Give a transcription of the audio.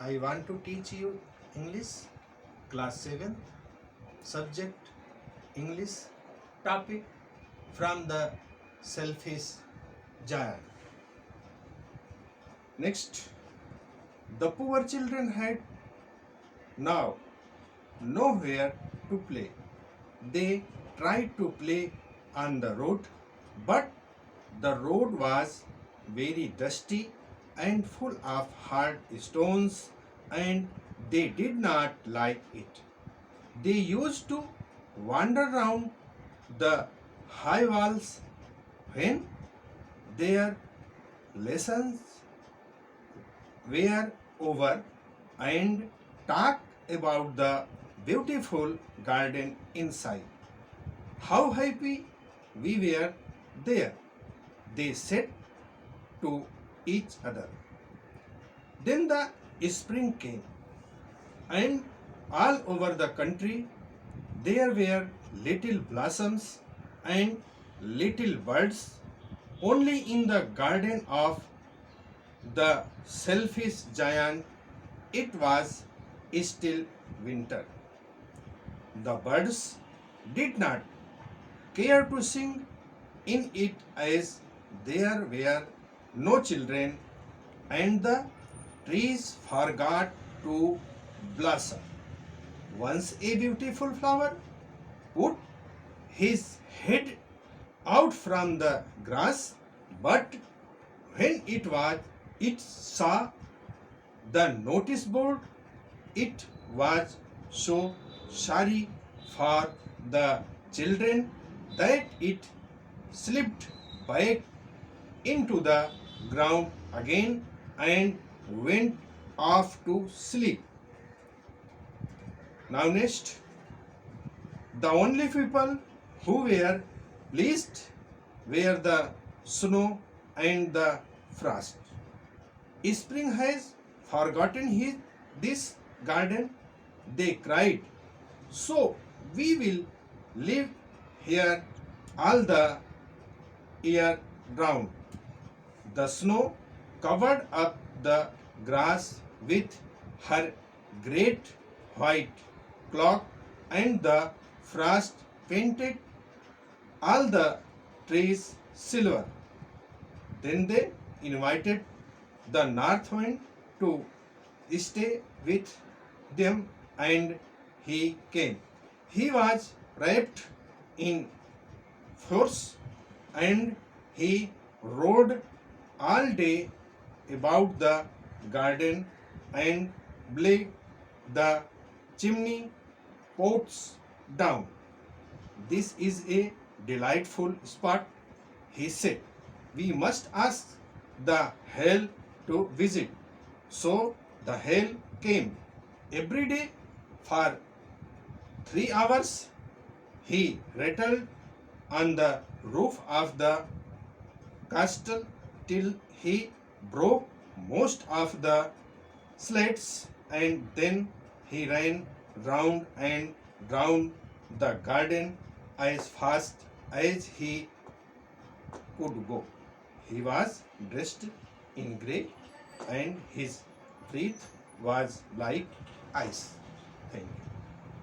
I want to teach you English, class 7, subject English, topic from the selfish giant. Next, the poor children had now nowhere to play. They tried to play on the road, but the road was very dusty and full of hard stones, and they did not like it. They used to wander round the high walls when their lessons were over and talk about the beautiful garden inside. How happy we were there, they said to each other. Then the spring came, and all over the country there were little blossoms and little birds. Only in the garden of the selfish giant it was still winter. The birds did not care to sing in it as there were no children, and the trees forgot to blossom. Once a beautiful flower put his head out from the grass, but when it saw the notice board, it was so sorry for the children that it slipped back into the ground again and went off to sleep. Now next, the only people who were pleased were the snow and the frost. Spring has forgotten this garden, they cried. So we will live here all the year round. The snow covered up the grass with her great white cloak, and the frost painted all the trees silver. Then they invited the north wind to stay with them, and he came. He was wrapped in furs, and he rode all day about the garden and blew the chimney pots down. This is a delightful spot, he said. We must ask the hell to visit. So the hell came. Every day for 3 hours he rattled on the roof of the castle till he broke most of the slates, and then he ran round and round the garden as fast as he could go. He was dressed in grey, and his breath was like ice. Thank you.